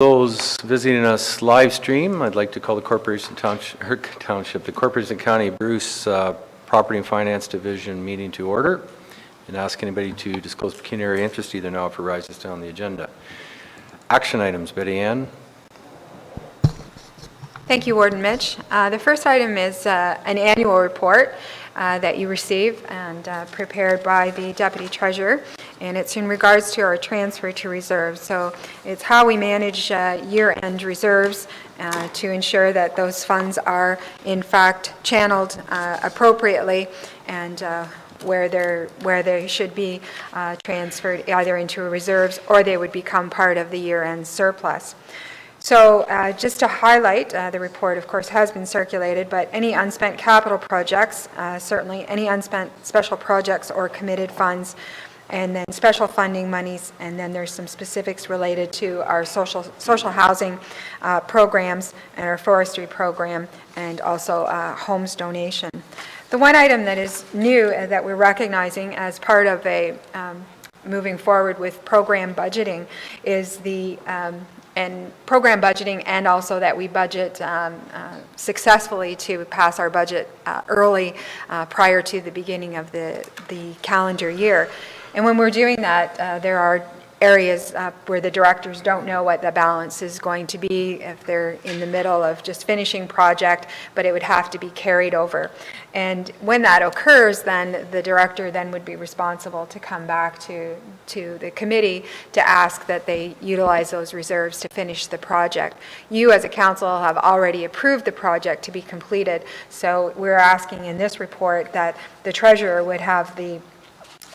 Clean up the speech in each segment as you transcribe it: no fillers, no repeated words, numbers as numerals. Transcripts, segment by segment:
Those visiting us live stream, I'd like to call the Corporation Township, the Corporation County Bruce Property and Finance Division meeting to order, and ask anybody to disclose pecuniary interest either now or if it rises down the agenda. Action items, Betty Ann. Thank you, Warden Mitch. The first item is an annual report that you receive and prepared by the Deputy Treasurer, and it's in regards to our transfer to reserves. So it's how we manage year-end reserves to ensure that those funds are in fact channeled appropriately and where they should be transferred either into reserves or they would become part of the year-end surplus. So just to highlight, the report of course has been circulated, but any unspent capital projects, certainly any unspent special projects or committed funds, and then special funding monies, and then there's some specifics related to our social housing programs and our forestry program, and also homes donation. The one item that is new that we're recognizing as part of a moving forward with program budgeting is the and program budgeting, and also that we budget successfully to pass our budget early prior to the beginning of the calendar year. And when we're doing that, there are areas where the directors don't know what the balance is going to be if they're in the middle of just finishing project, but it would have to be carried over. And when that occurs, then the director then would be responsible to come back to the committee to ask that they utilize those reserves to finish the project. You as a council have already approved the project to be completed, so we're asking in this report that the treasurer would have the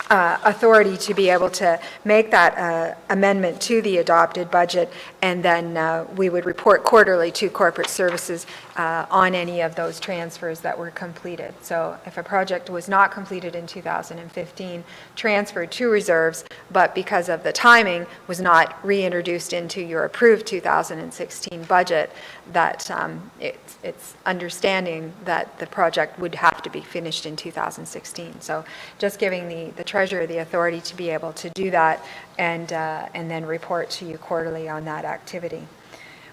authority to be able to make that amendment to the adopted budget, and then we would report quarterly to corporate services on any of those transfers that were completed. So if a project was not completed in 2015, transferred to reserves, but because of the timing was not reintroduced into your approved 2016 budget, that it's understanding that the project would have to be finished in 2016. So just giving the treasurer the authority to be able to do that and then report to you quarterly on that activity.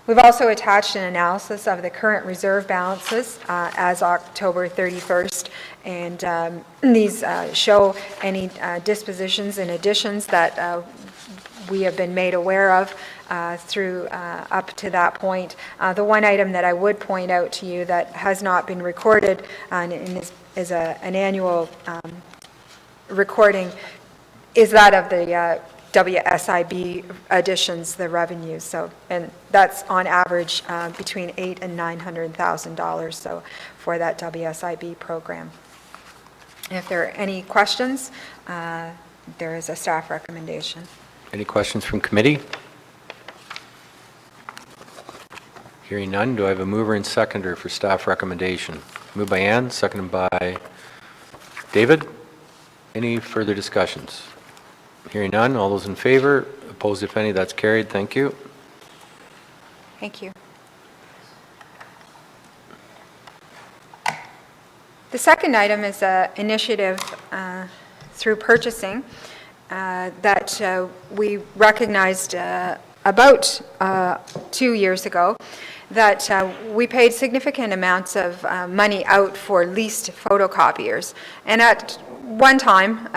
We've also attached an analysis of the current reserve balances as October 31st, and these show any dispositions and additions that we have been made aware of through up to that point. The one item that I would point out to you that has not been recorded and is an annual recording is that of the WSIB additions, the revenues. So, and that's on average between $800,000 and $900,000. So, for that WSIB program. And if there are any questions, there is a staff recommendation. Any questions from committee? Hearing none, do I have a mover and seconder for staff recommendation? Moved by Ann, seconded by David. Any further discussions? Hearing none, all those in favor, opposed if any, that's carried. Thank you. Thank you. The second item is an initiative through purchasing that we recognized about 2 years ago, that we paid significant amounts of money out for leased photocopiers. And at one time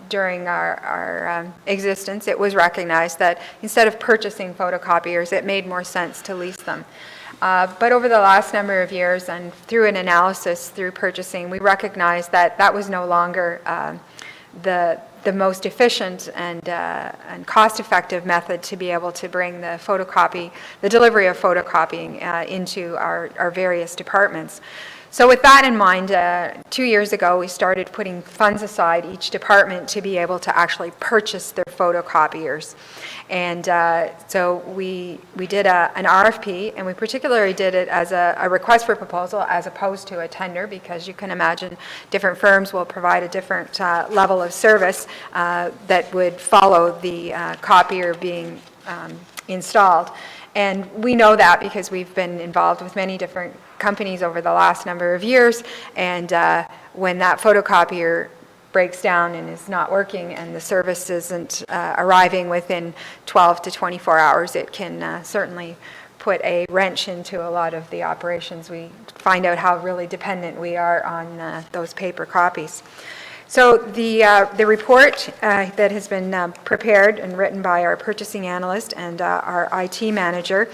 during our existence, it was recognized that instead of purchasing photocopiers, it made more sense to lease them. But over the last number of years and through an analysis through purchasing, we recognized that that was no longer the most efficient and cost-effective method to be able to bring the delivery of photocopying into our various departments. So with that in mind, 2 years ago, we started putting funds aside each department to be able to actually purchase their photocopiers. And so we did an RFP, and we particularly did it as a request for proposal as opposed to a tender, because you can imagine different firms will provide a different level of service that would follow the copier being installed. And we know that because we've been involved with many different companies over the last number of years, and when that photocopier breaks down and is not working and the service isn't arriving within 12 to 24 hours, it can certainly put a wrench into a lot of the operations. We find out how really dependent we are on those paper copies. So the report that has been prepared and written by our purchasing analyst and our IT manager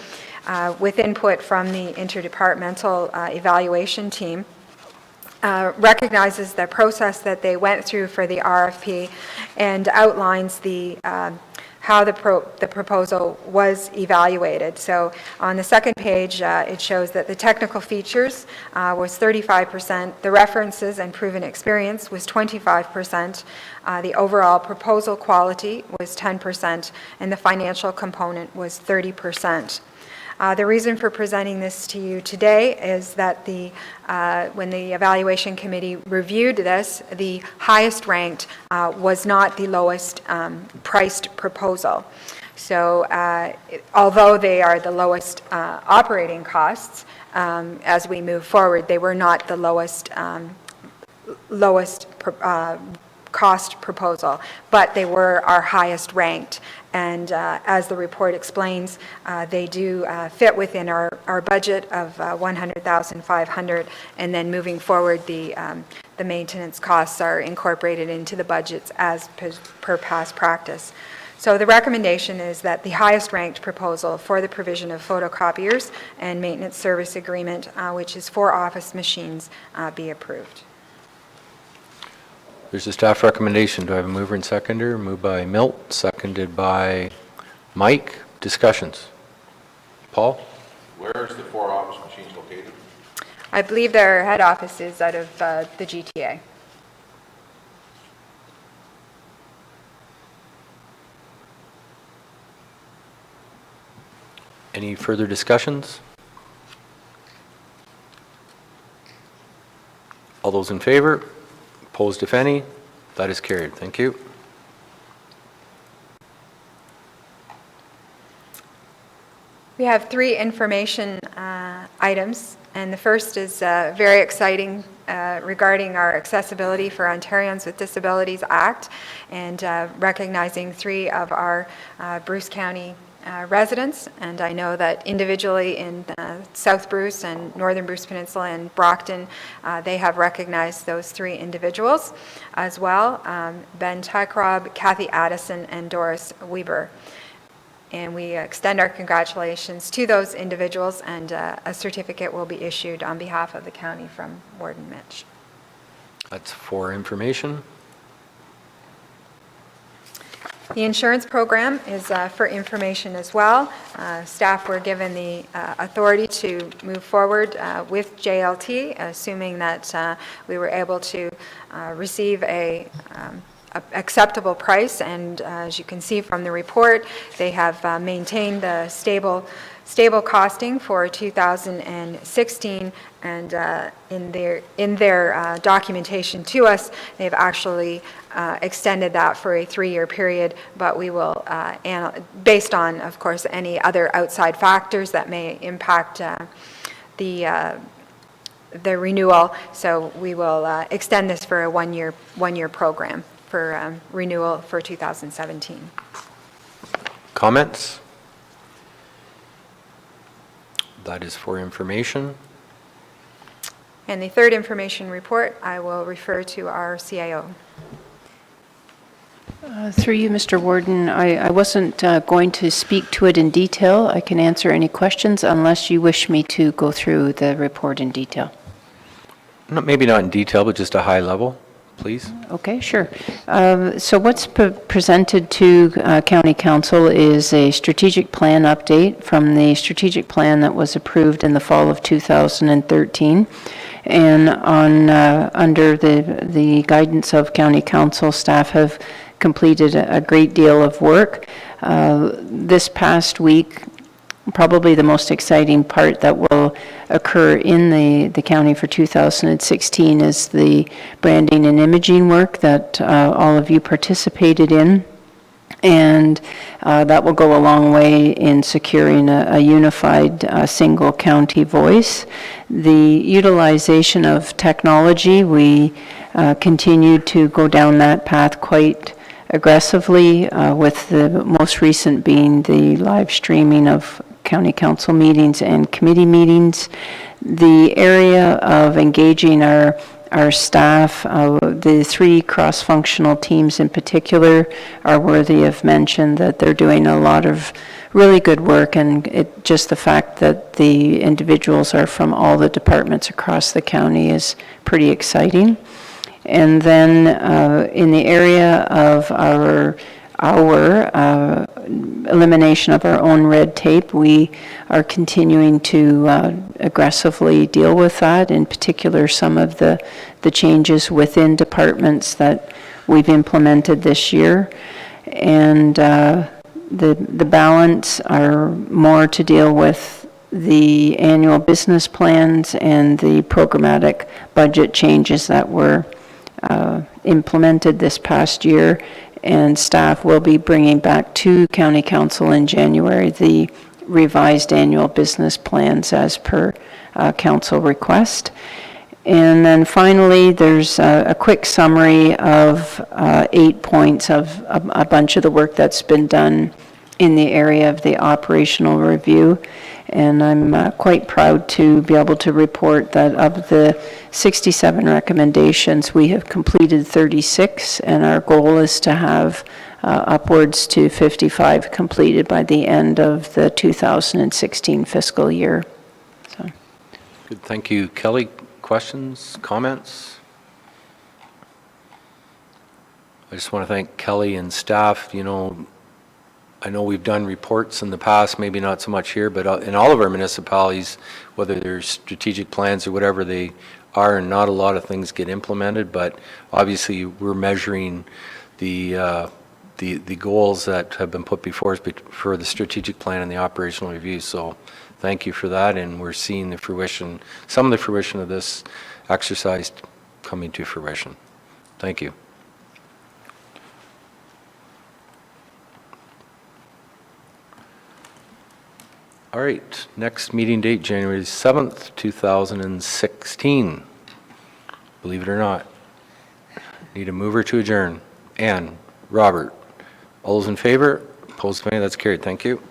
with input from the interdepartmental evaluation team recognizes the process that they went through for the RFP and outlines the how the proposal was evaluated. So on the second page, it shows that the technical features was 35%, the references and proven experience was 25%, the overall proposal quality was 10%, and the financial component was 30%. The reason for presenting this to you today is that when the evaluation committee reviewed this, the highest ranked was not the lowest priced proposal. So although they are the lowest operating costs, as we move forward, they were not the lowest cost proposal, but they were our highest ranked. And as the report explains, they do fit within our budget of $100,500, and then moving forward, the maintenance costs are incorporated into the budgets as per past practice. So the recommendation is that the highest ranked proposal for the provision of photocopiers and maintenance service agreement, which is 4 office machines, be approved. There's a staff recommendation. Do I have a mover and seconder? Moved by Milt, seconded by Mike. Discussions. Paul? Where is the 4 office machines located? I believe their head office is out of the GTA. Any further discussions? All those in favor? Opposed, if any? That is carried. Thank you. We have 3 information items, and the first is very exciting regarding our Accessibility for Ontarians with Disabilities Act, and recognizing 3 of our Bruce County residents, and I know that individually in South Bruce and Northern Bruce Peninsula and Brockton, they have recognized those 3 individuals as well, Ben Tycrob, Kathy Addison, and Doris Weber. And we extend our congratulations to those individuals, and a certificate will be issued on behalf of the county from Warden Mitch. That's for information. The insurance program is for information as well. Staff were given the authority to move forward with JLT, assuming that we were able to receive a acceptable price, and as you can see from the report, they have maintained the stable costing for 2016, and in their documentation to us, they've actually extended that for a 3-year period, but we will, based on, of course, any other outside factors that may impact the renewal, so we will extend this for a one-year program for renewal for 2017. Comments? That is for information. And the third information report, I will refer to our CIO. Through you, Mr. Warden, I wasn't going to speak to it in detail. I can answer any questions unless you wish me to go through the report in detail. No, maybe not in detail, but just a high level, please. Okay, sure. So what's presented to County Council is a strategic plan update from the strategic plan that was approved in the fall of 2013. And under the guidance of County Council, staff have completed a great deal of work. This past week, probably the most exciting part that will occur in the county for 2016 is the branding and imaging work that all of you participated in. And that will go a long way in securing a unified single county voice. The utilization of technology, we continued to go down that path quite aggressively, with the most recent being the live streaming of county council meetings and committee meetings. The area of engaging our staff, the 3 cross-functional teams in particular are worthy of mention, that they're doing a lot of really good work, and just the fact that the individuals are from all the departments across the county is pretty exciting. And then in the area of our elimination of our own red tape, we are continuing to aggressively deal with that, in particular some of the changes within departments that we've implemented this year. And the balance are more to deal with the annual business plans and the programmatic budget changes that were implemented this past year. And staff will be bringing back to County Council in January the revised annual business plans as per council request. And then finally, there's a quick summary of 8 points of a bunch of the work that's been done in the area of the operational review. And I'm quite proud to be able to report that of the 67 recommendations, we have completed 36, and our goal is to have upwards to 55 completed by the end of the 2016 fiscal year. So. Good, thank you. Kelly, questions, comments? I just want to thank Kelly and staff. You know, I know we've done reports in the past, maybe not so much here, but in all of our municipalities, whether they're strategic plans or whatever they are, and not a lot of things get implemented, but obviously we're measuring the goals that have been put before us for the strategic plan and the operational review. So thank you for that, and we're seeing the fruition, some of the fruition of this exercise coming to fruition. Thank you. All right, next meeting date, January 7th, 2016. Believe it or not. Need a mover to adjourn. Ann, Robert, all those in favor? Opposed, that's carried. Thank you.